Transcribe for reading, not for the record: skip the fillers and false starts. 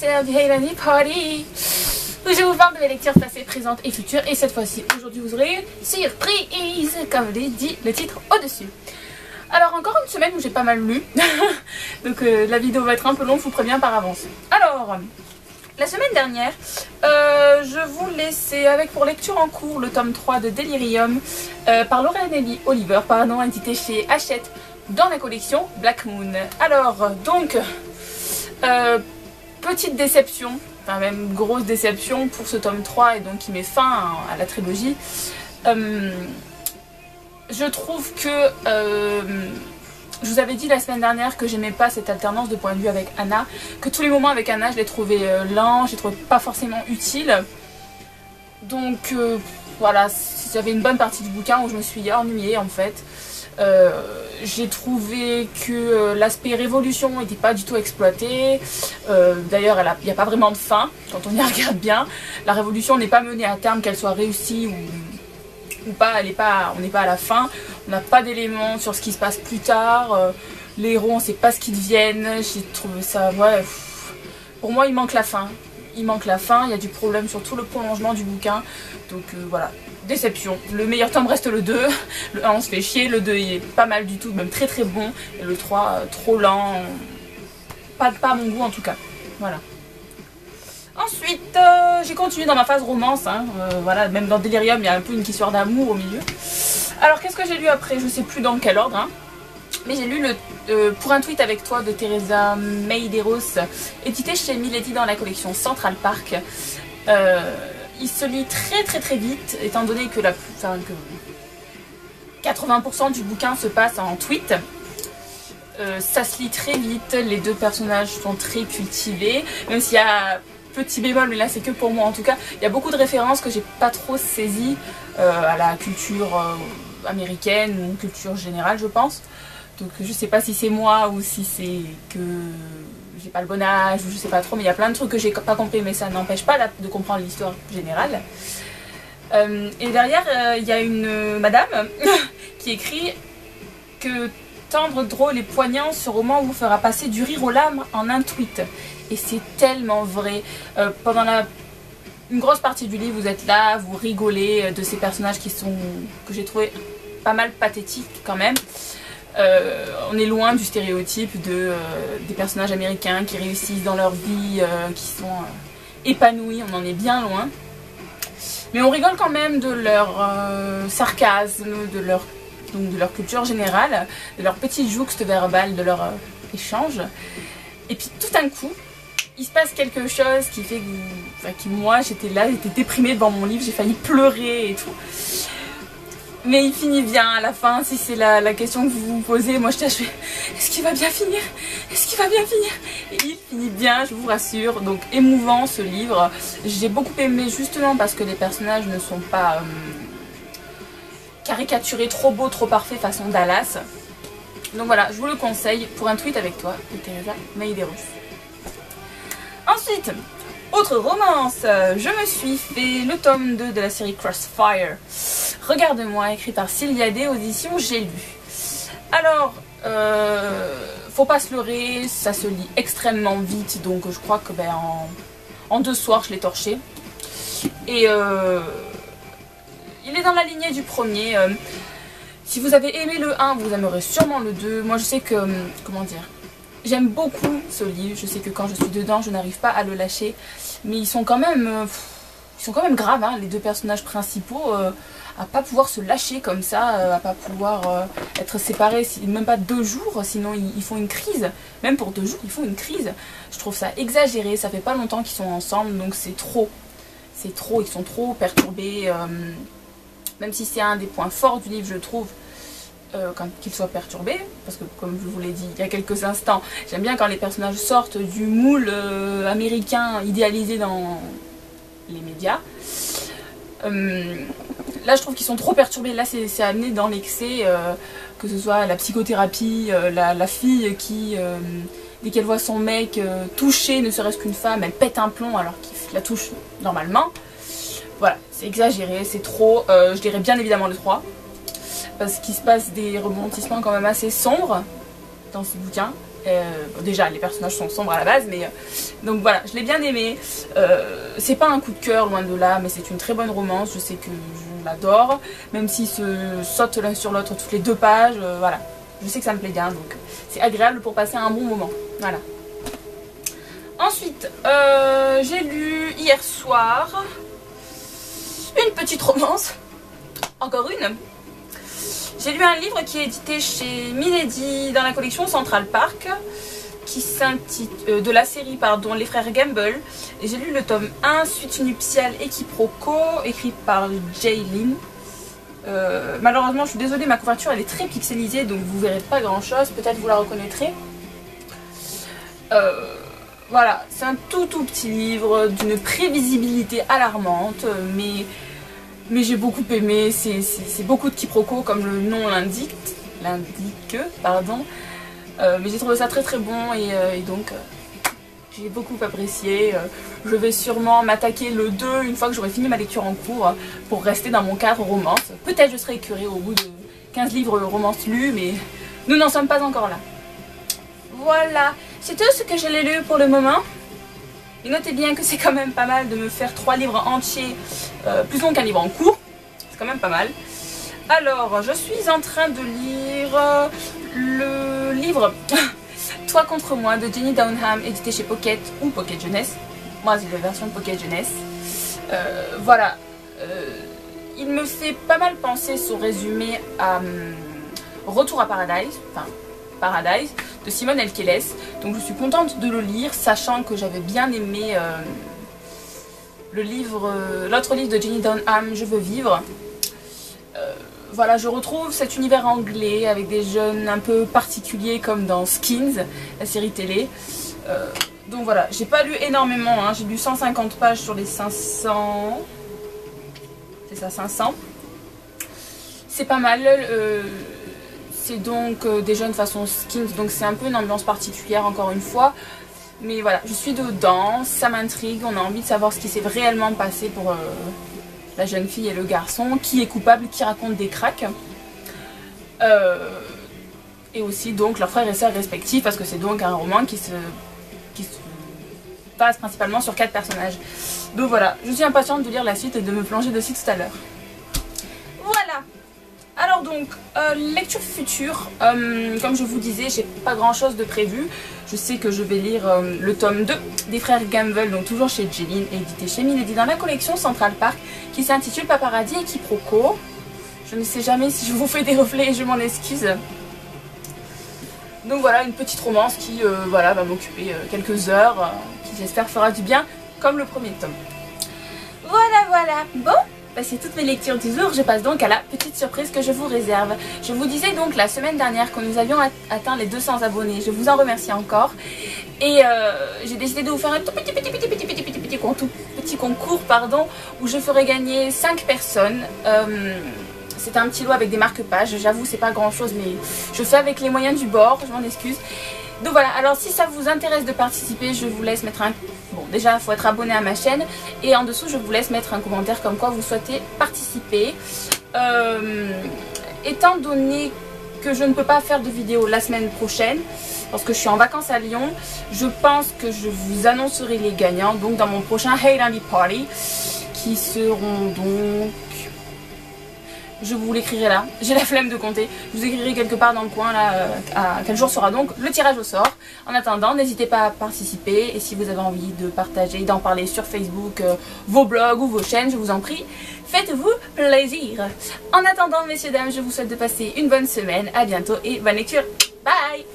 c'est la Hailani Party où je vous parle de mes lectures passées, présentes et futures. Et cette fois-ci, aujourd'hui, vous aurez une surprise, comme l'a dit le titre au-dessus. Alors, encore une semaine où j'ai pas mal lu. Donc, la vidéo va être un peu longue, je vous préviens par avance. Alors, la semaine dernière, je vous laissais avec pour lecture en cours le tome 3 de Delirium par Lorraine Oliver, pardon, édité chez Hachette dans la collection Black Moon. Alors, donc, petite déception, enfin même grosse déception pour ce tome 3 et donc qui met fin à la trilogie. Je trouve que je vous avais dit la semaine dernière que j'aimais pas cette alternance de point de vue avec Anna, que tous les moments avec Anna je les trouvais lents, je les trouvais pas forcément utiles. Donc voilà, j'avais une bonne partie du bouquin où je me suis ennuyée en fait. J'ai trouvé que l'aspect révolution n'était pas du tout exploité. D'ailleurs, il n'y a pas vraiment de fin quand on y regarde bien. La révolution n'est pas menée à terme, qu'elle soit réussie ou pas, on n'est pas à la fin. On n'a pas d'éléments sur ce qui se passe plus tard. Les héros, on ne sait pas ce qu'ils deviennent. J'ai trouvé ça, ouais. Pour moi, il manque la fin. Il manque la fin, il y a du problème sur tout le prolongement du bouquin. Donc voilà, déception. Le meilleur tome reste le 2. Le 1 on se fait chier, le 2 il est pas mal du tout, même très très bon. Et le 3 trop lent. Pas à mon goût en tout cas. Voilà. Ensuite, j'ai continué dans ma phase romance. Voilà, même dans Delirium, il y a un peu une histoire d'amour au milieu. Alors qu'est-ce que j'ai lu après? Je sais plus dans quel ordre. Mais j'ai lu Pour un tweet avec toi de Teresa Medeiros, édité chez Milady dans la collection Central Park. Il se lit très très très vite, étant donné que 80% du bouquin se passe en tweet. Ça se lit très vite, les deux personnages sont très cultivés, même s'il y a petit bémol, mais là c'est que pour moi en tout cas, il y a beaucoup de références que j'ai pas trop saisies à la culture américaine ou culture générale je pense. Donc je sais pas si c'est moi ou si c'est que j'ai pas le bon âge ou je sais pas trop, mais il y a plein de trucs que j'ai pas compris, mais ça n'empêche pas de comprendre l'histoire générale. Et derrière il y a une madame qui écrit que tendre, drôle et poignant, ce roman vous fera passer du rire aux larmes en un tweet. Et c'est tellement vrai. Pendant une grosse partie du livre, vous êtes là, vous rigolez de ces personnages que j'ai trouvé pas mal pathétiques quand même. On est loin du stéréotype des personnages américains qui réussissent dans leur vie, qui sont épanouis, on en est bien loin. Mais on rigole quand même de leur sarcasme, de leur culture générale, de leur petite jouxte verbale, de leur échange. Et puis tout d'un coup, il se passe quelque chose qui fait que moi j'étais là, j'étais déprimée devant mon livre, j'ai failli pleurer et tout. Mais il finit bien à la fin, si c'est la question que vous vous posez. Moi je fais, est-ce qu'il va bien finir? Est-ce qu'il va bien finir? Et il finit bien, je vous rassure. Donc émouvant ce livre. J'ai beaucoup aimé justement parce que les personnages ne sont pas caricaturés, trop beaux, trop parfaits façon Dallas. Donc voilà, je vous le conseille, Pour un tweet avec toi de Teresa Medeiros. Ensuite, autre romance, je me suis fait le tome 2 de la série Crossfire. Regarde-moi, écrit par Sylvia Day, audition J'ai lu. Alors, faut pas se leurrer, ça se lit extrêmement vite, donc je crois que en 2 soirs je l'ai torché. Et il est dans la lignée du premier. Si vous avez aimé le 1, vous aimerez sûrement le 2. Moi je sais que, comment dire, j'aime beaucoup ce livre, je sais que quand je suis dedans je n'arrive pas à le lâcher. Mais ils sont quand même graves, les deux personnages principaux, à pas pouvoir se lâcher comme ça, à pas pouvoir être séparés, même pas 2 jours, sinon ils font une crise. Même pour 2 jours, ils font une crise. Je trouve ça exagéré, ça fait pas longtemps qu'ils sont ensemble, donc c'est trop. C'est trop, ils sont trop perturbés. Même si c'est un des points forts du livre, je trouve, quand qu'ils soient perturbés, parce que comme je vous l'ai dit il y a quelques instants, j'aime bien quand les personnages sortent du moule américain idéalisé dans les médias. Là je trouve qu'ils sont trop perturbés, là c'est amené dans l'excès, que ce soit la psychothérapie, la fille qui, dès qu'elle voit son mec toucher ne serait-ce qu'une femme, elle pète un plomb alors qu'il la touche normalement. Voilà, c'est exagéré, c'est trop. Je dirais bien évidemment le 3. Parce qu'il se passe des rebondissements quand même assez sombres dans ce bouquin. Déjà les personnages sont sombres à la base, mais donc voilà, je l'ai bien aimé. C'est pas un coup de cœur, loin de là, mais c'est une très bonne romance. Je sais que je l'adore, même s'ils se sautent l'un sur l'autre toutes les 2 pages. Voilà, je sais que ça me plaît bien, donc c'est agréable pour passer un bon moment. Voilà. Ensuite, j'ai lu hier soir une petite romance, encore une. J'ai lu un livre qui est édité chez Milady dans la collection Central Park, qui s'intitule de la série pardon, Les Frères Gamble. Et j'ai lu le tome 1, Suite nuptiale et quiproquo, écrit par Jaylin. Malheureusement, je suis désolée, ma couverture elle est très pixelisée, donc vous verrez pas grand chose. Peut-être vous la reconnaîtrez. Voilà, c'est un tout petit livre d'une prévisibilité alarmante, mais j'ai beaucoup aimé. C'est beaucoup de quiproquos comme le nom l'indique, pardon. Mais j'ai trouvé ça très bon et donc j'ai beaucoup apprécié. Je vais sûrement m'attaquer le 2 une fois que j'aurai fini ma lecture en cours pour rester dans mon cadre romance. Peut-être je serai écœurée au bout de 15 livres romance lus, mais nous n'en sommes pas encore là. Voilà, c'est tout ce que je l'ai lu pour le moment. Et notez bien que c'est quand même pas mal de me faire 3 livres entiers, plus long qu'un livre en cours. C'est quand même pas mal. Alors, je suis en train de lire le livre Toi contre moi de Jenny Downham, édité chez Pocket ou Pocket Jeunesse. Moi, c'est la version Pocket Jeunesse. Voilà. Il me fait pas mal penser son résumé à Retour à Paradise. Enfin, Paradise de Simone Elkeles. Donc je suis contente de le lire, sachant que j'avais bien aimé l'autre livre de Jenny Downham, Je veux vivre. Voilà, je retrouve cet univers anglais avec des jeunes un peu particuliers comme dans Skins, la série télé. Donc voilà, j'ai pas lu énormément, hein. J'ai lu 150 pages sur les 500. C'est ça, 500. C'est pas mal. C'est donc des jeunes façon Skins, donc c'est un peu une ambiance particulière encore une fois. Mais voilà, je suis dedans, ça m'intrigue, on a envie de savoir ce qui s'est réellement passé pour la jeune fille et le garçon, qui est coupable, qui raconte des cracks. Et aussi donc leurs frères et sœurs respectifs, parce que c'est donc un roman qui se passe principalement sur 4 personnages. Donc voilà, je suis impatiente de lire la suite et de me plonger dessus tout à l'heure. Voilà. Alors donc, lecture future, comme je vous disais, j'ai pas grand chose de prévu. Je sais que je vais lire le tome 2 des Frères Gamble, donc toujours chez Jaylin, édité chez Milady dans la collection Central Park, qui s'intitule Paparazzi et quiproquo. Je ne sais jamais si je vous fais des reflets et je m'en excuse. Donc voilà, une petite romance qui voilà, va m'occuper quelques heures, qui j'espère fera du bien, comme le premier tome. Voilà, bon. C'est toutes mes lectures du jour, je passe donc à la petite surprise que je vous réserve. Je vous disais donc la semaine dernière que nous avions atteint les 200 abonnés, je vous en remercie encore. Et j'ai décidé de vous faire un tout petit concours pardon, où je ferai gagner 5 personnes. C'est un petit lot avec des marque-pages, j'avoue c'est pas grand chose mais je fais avec les moyens du bord, je m'en excuse. Donc voilà, alors si ça vous intéresse de participer, je vous laisse mettre un... Bon, déjà, il faut être abonné à ma chaîne. Et en dessous, je vous laisse mettre un commentaire comme quoi vous souhaitez participer. Étant donné que je ne peux pas faire de vidéo la semaine prochaine, parce que je suis en vacances à Lyon, je pense que je vous annoncerai les gagnants. Donc dans mon prochain Hey Lundi Party, qui seront donc... Je vous l'écrirai là, j'ai la flemme de compter. Je vous écrirai quelque part dans le coin là à quel jour sera donc le tirage au sort. En attendant, n'hésitez pas à participer. Et si vous avez envie de partager, d'en parler sur Facebook, vos blogs ou vos chaînes, je vous en prie, faites-vous plaisir. En attendant, messieurs, dames, je vous souhaite de passer une bonne semaine. À bientôt et bonne lecture. Bye!